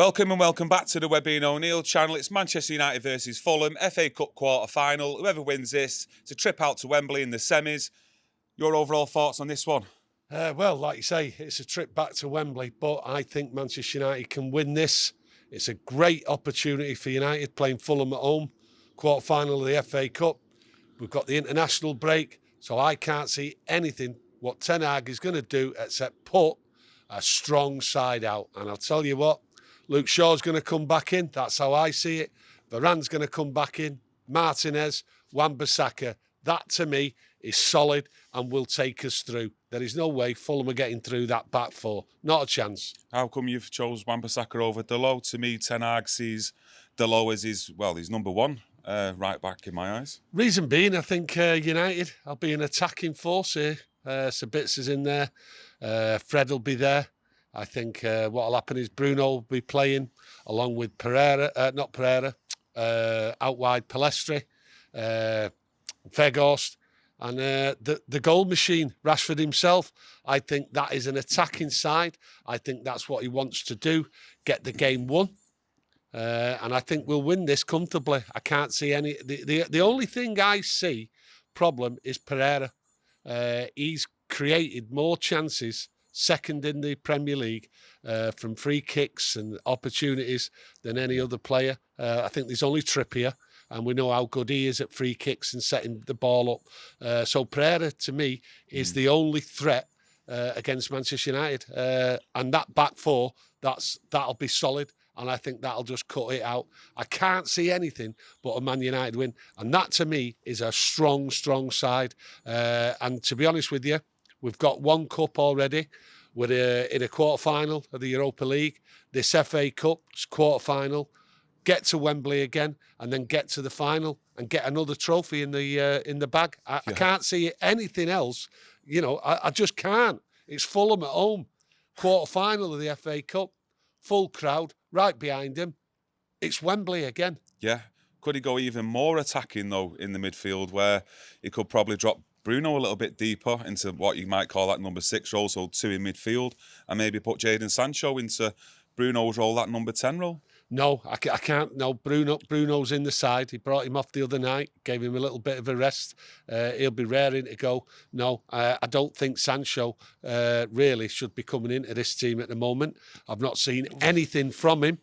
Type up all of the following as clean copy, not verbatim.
Welcome and welcome back to the Webby O'Neill channel. It's Manchester United versus Fulham, FA Cup quarter-final. Whoever wins this, it's a trip out to Wembley in the semis. Your overall thoughts on this one? Well, like you say, it's a trip back to Wembley, but I think Manchester United can win this. It's a great opportunity for United playing Fulham at home, quarter-final of the FA Cup. We've got the international break, so I can't see anything what Ten Hag is going to do except put a strong side out. And I'll tell you what, Luke Shaw's going to come back in. That's how I see it. Varane's going to come back in. Martinez, Wan-Bissaka. That, to me, is solid and will take us through. There is no way Fulham are getting through that back four. Not a chance. How come you've chose Wan-Bissaka over Delo? To me, Ten Hag sees Delo as his number one right back in my eyes. Reason being, I think United will be an attacking force here. Sabitza's in there. Fred will be there. I think what will happen is Bruno will be playing along with out wide Pellistri, Weghorst, and the goal machine, Rashford himself. I think that is an attacking side. I think that's what he wants to do, get the game won. And I think we'll win this comfortably. I can't see any... The only thing I see problem is Pereira. He's created more chances, second in the Premier League, from free kicks and opportunities than any other player. I think there's only Trippier, and we know how good he is at free kicks and setting the ball up. So Pereira, to me, is the only threat against Manchester United. And that back four, that'll be solid, and I think that'll just cut it out. I can't see anything but a Man United win, and that, to me, is a strong, strong side. And to be honest with you, we've got one cup already. We're in a quarter-final of the Europa League. This FA Cup's quarter-final. Get to Wembley again, and then get to the final and get another trophy in the bag. I can't see anything else. You know, I just can't. It's Fulham at home, quarter-final of the FA Cup, full crowd, right behind him. It's Wembley again. Yeah. Could he go even more attacking, though, in the midfield, where he could probably drop Bruno a little bit deeper into what you might call that number 6 role, so 2 in midfield, and maybe put Jadon Sancho into Bruno's role, that number 10 role? No, I can't. No, Bruno's in the side. He brought him off the other night, gave him a little bit of a rest. He'll be raring to go. No, I don't think Sancho really should be coming into this team at the moment. I've not seen anything from him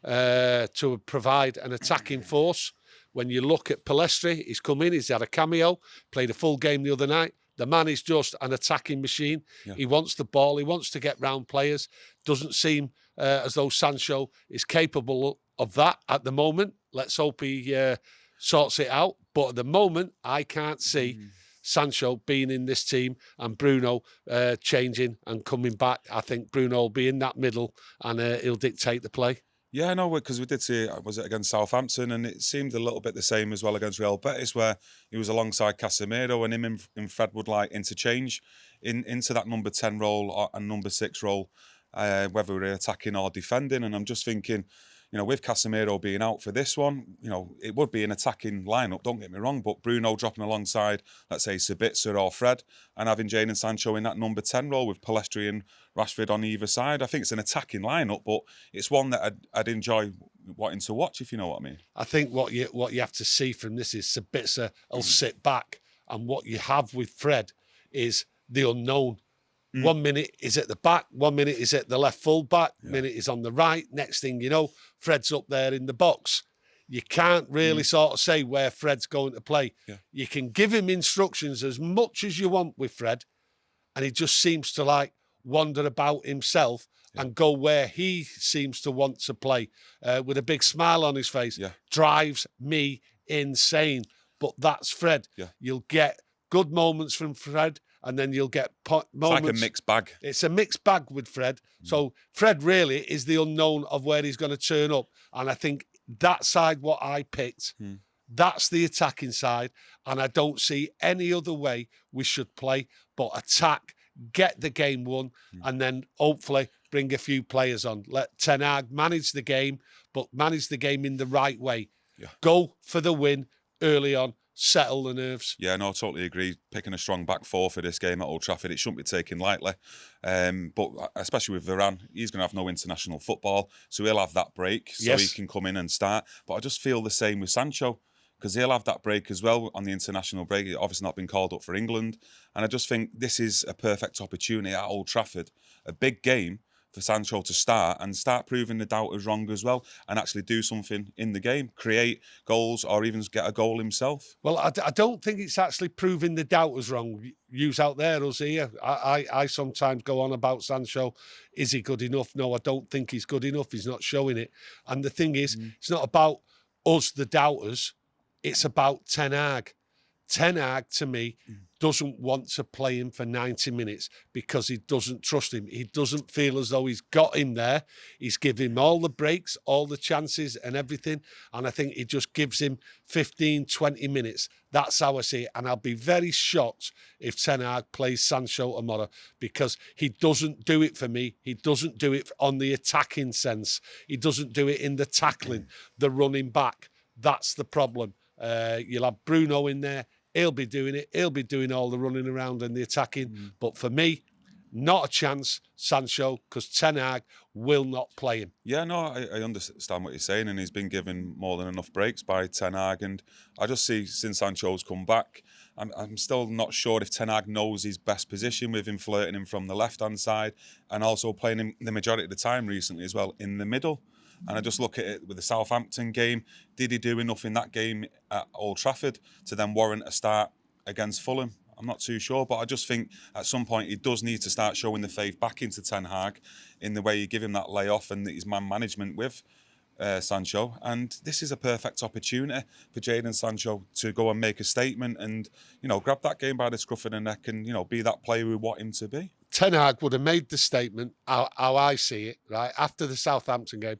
to provide an attacking force. When you look at Pellistri, he's come in, he's had a cameo, played a full game the other night. The man is just an attacking machine. Yeah. He wants the ball. He wants to get round players. Doesn't seem as though Sancho is capable of that at the moment. Let's hope he sorts it out. But at the moment, I can't see Sancho being in this team and Bruno changing and coming back. I think Bruno will be in that middle and he'll dictate the play. Yeah, I know, because we did see, was it against Southampton, and it seemed a little bit the same as well against Real Betis, where he was alongside Casemiro, and him and Fred would like interchange into that number 10 role and number 6 role, whether we're attacking or defending. And I'm just thinking, you know, with Casemiro being out for this one, you know, it would be an attacking lineup, don't get me wrong, but Bruno dropping alongside, let's say, Sabitzer or Fred, and having Jadon Sancho in that number 10 role with Pellistri and Rashford on either side. I think it's an attacking lineup, but it's one that I'd enjoy wanting to watch, if you know what I mean. I think what you have to see from this is Sabitzer will sit back, and what you have with Fred is the unknown. 1 minute is at the back, 1 minute is at the left full back, minute is on the right. Next thing you know, Fred's up there in the box. You can't really sort of say where Fred's going to play. Yeah. You can give him instructions as much as you want with Fred, and he just seems to like wander about himself and go where he seems to want to play with a big smile on his face. Yeah. Drives me insane. But that's Fred. Yeah. You'll get good moments from Fred, and then you'll get moments. It's like a mixed bag. It's a mixed bag with Fred. So Fred really is the unknown of where he's going to turn up. And I think that side, what I picked, that's the attacking side. And I don't see any other way we should play but attack, get the game won, and then hopefully bring a few players on. Let Ten Hag manage the game, but manage the game in the right way. Yeah. Go for the win early on. settle the nerves. Yeah, no, I totally agree. Picking a strong back four for this game at Old Trafford, it shouldn't be taken lightly. But especially with Varane, he's going to have no international football, so he'll have that break, so he Yes. can come in and start. But I just feel the same with Sancho, because he'll have that break as well on the international break. He's obviously not been called up for England. And I just think this is a perfect opportunity at Old Trafford, a big game for Sancho to start and start proving the doubters wrong as well, and actually do something in the game, create goals or even get a goal himself. Well, I don't think it's actually proving the doubters wrong. Yous out there, us here. I sometimes go on about Sancho. Is he good enough? No, I don't think he's good enough. He's not showing it. And the thing is, it's not about us, the doubters. It's about Ten Hag. Ten Hag, to me, doesn't want to play him for 90 minutes because he doesn't trust him. He doesn't feel as though he's got him there. He's given him all the breaks, all the chances and everything. And I think he just gives him 15, 20 minutes. That's how I see it. And I'll be very shocked if Ten Hag plays Sancho tomorrow, because he doesn't do it for me. He doesn't do it on the attacking sense. He doesn't do it in the tackling, the running back. That's the problem. You'll have Bruno in there. He'll be doing it. He'll be doing all the running around and the attacking. But for me, not a chance, Sancho, because Ten Hag will not play him. Yeah, no, I understand what you're saying, and he's been given more than enough breaks by Ten Hag. And I just see, since Sancho's come back, I'm still not sure if Ten Hag knows his best position, with him flirting him from the left-hand side and also playing him the majority of the time recently as well in the middle. And I just look at it with the Southampton game. Did he do enough in that game at Old Trafford to then warrant a start against Fulham? I'm not too sure, but I just think at some point he does need to start showing the faith back into Ten Hag in the way you give him that layoff and his man management with Sancho. And this is a perfect opportunity for Jadon Sancho to go and make a statement and, grab that game by the scruff of the neck and, be that player we want him to be. Ten Hag would have made the statement, how I see it, right, after the Southampton game,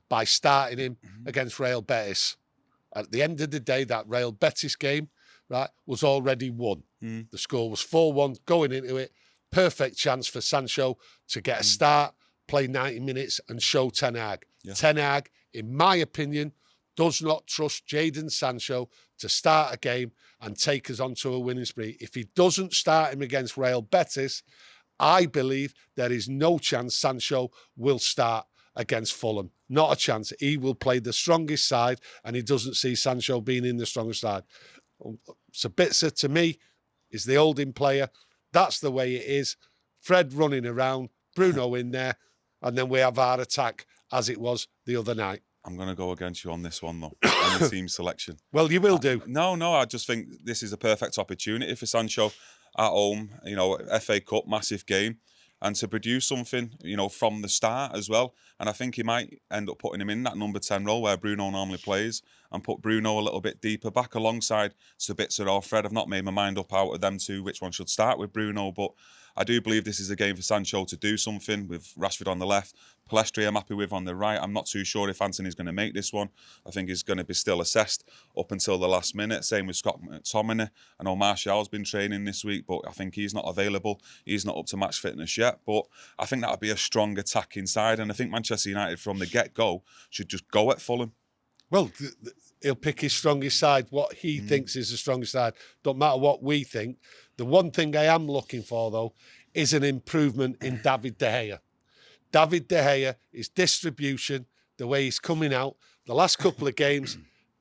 by starting him against Real Betis. At the end of the day, that Real Betis game, right, was already won. The score was 4-1 going into it. Perfect chance for Sancho to get a start, play 90 minutes and show Ten Hag. Yeah. Ten Hag, in my opinion, does not trust Jadon Sancho to start a game and take us onto a winning spree. If he doesn't start him against Real Betis, I believe there is no chance Sancho will start against Fulham. Not a chance. He will play the strongest side, and he doesn't see Sancho being in the strongest side. Sabitzer, to me, is the holding player. That's the way it is. Fred running around, Bruno in there, and then we have our attack as it was the other night. I'm going to go against you on this one, though, on the team selection. Well, you will do. No, I just think this is a perfect opportunity for Sancho at home, FA Cup, massive game, and to produce something, from the start as well. And I think he might end up putting him in that number 10 role where Bruno normally plays, and put Bruno a little bit deeper back alongside Sabitzer or Fred. I've not made my mind up out of them two which one should start with Bruno, but I do believe this is a game for Sancho to do something with Rashford on the left. Pellistri I'm happy with on the right. I'm not too sure if Anthony's going to make this one. I think he's going to be still assessed up until the last minute. Same with Scott McTominay. I know Martial's been training this week, but I think he's not available. He's not up to match fitness yet. But I think that'll be a strong attacking side. And I think Manchester United from the get-go should just go at Fulham. Well, he'll pick his strongest side, what he thinks is the strongest side. Don't matter what we think. The one thing I am looking for, though, is an improvement in David De Gea. David De Gea, his distribution, the way he's coming out, the last couple of games,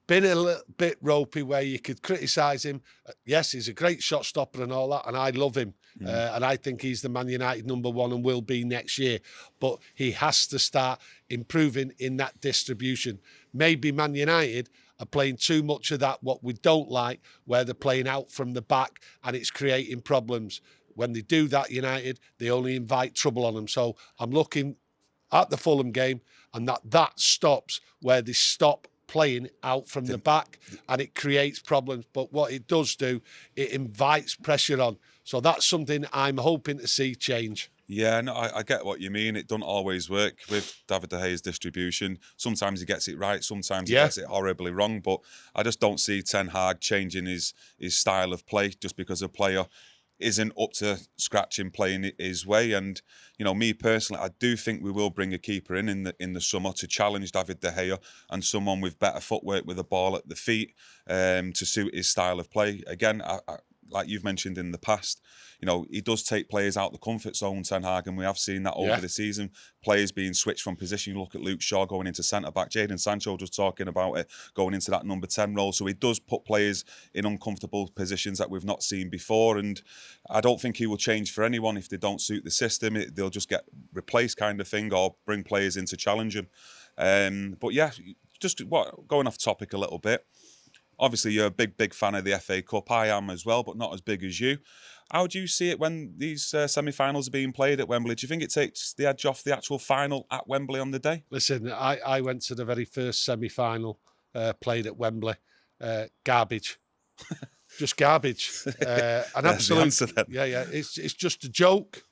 been a little bit ropey where you could criticise him. Yes, he's a great shot stopper and all that, and I love him. And I think he's the Man United number one and will be next year. But he has to start improving in that distribution. Maybe Man United are playing too much of that, what we don't like, where they're playing out from the back and it's creating problems. When they do that, United, they only invite trouble on them. So I'm looking at the Fulham game and that stops where they stop playing out from the back and it creates problems. But what it does do, it invites pressure on. So that's something I'm hoping to see change. Yeah, no, I get what you mean. It doesn't always work with David De Gea's distribution. Sometimes he gets it right, sometimes he gets it horribly wrong. But I just don't see Ten Hag changing his style of play just because a player isn't up to scratch in playing his way. And me personally, I do think we will bring a keeper in the summer to challenge David De Gea, and someone with better footwork with the ball at the feet to suit his style of play. Again, like you've mentioned in the past, he does take players out of the comfort zone, Ten Hag, and we have seen that over the season. Players being switched from position. You look at Luke Shaw going into centre-back. Jadon Sancho just talking about it, going into that number 10 role. So he does put players in uncomfortable positions that we've not seen before. And I don't think he will change for anyone if they don't suit the system. They'll just get replaced kind of thing, or bring players in to challenge him. But yeah, just going off topic a little bit. Obviously, you're a big fan of the FA Cup. I am as well, but not as big as you. How do you see it when these semi-finals are being played at Wembley? Do you think it takes the edge off the actual final at Wembley on the day? Listen, I went to the very first semi-final played at Wembley. Garbage. Just garbage. An absolute... Yeah. It's just a joke.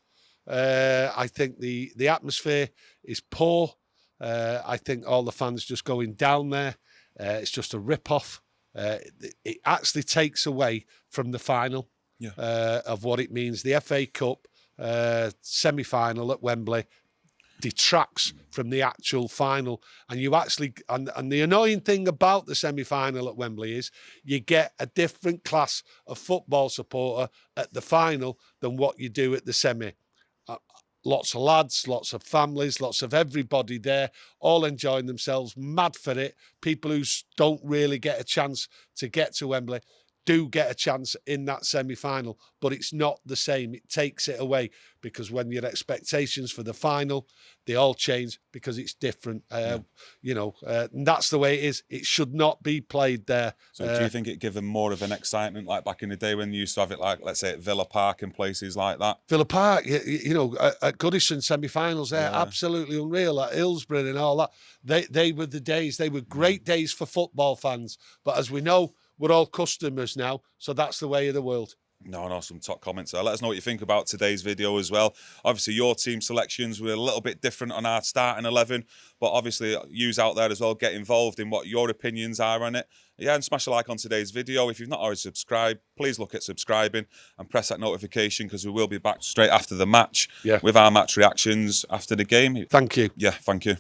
I think the atmosphere is poor. I think all the fans just going down there. It's just a rip-off. It actually takes away from the final of what it means. The FA Cup semi-final at Wembley detracts from the actual final, and and the annoying thing about the semi-final at Wembley is you get a different class of football supporter at the final than what you do at the semi. Lots of lads, lots of families, lots of everybody there, all enjoying themselves, mad for it. People who don't really get a chance to get to Wembley do get a chance in that semi-final, but it's not the same. It takes it away, because when your expectations for the final, they all change because it's different. And that's the way it is. It should not be played there. So do you think it give them more of an excitement, like back in the day when you used to have it, like, let's say, at Villa Park and places like that? Villa Park, at Goodison semi-finals, they're absolutely unreal. At Hillsborough and all that, they were the days. They were great days for football fans. But as we know, we're all customers now, so that's the way of the world. No, some top comments there. Let us know what you think about today's video as well. Obviously, your team selections were a little bit different on our starting 11, but obviously, use out there as well. Get involved in what your opinions are on it. Yeah, and smash a like on today's video. If you've not already subscribed, please look at subscribing and press that notification, because we will be back straight after the match with our match reactions after the game. Thank you. Yeah, thank you.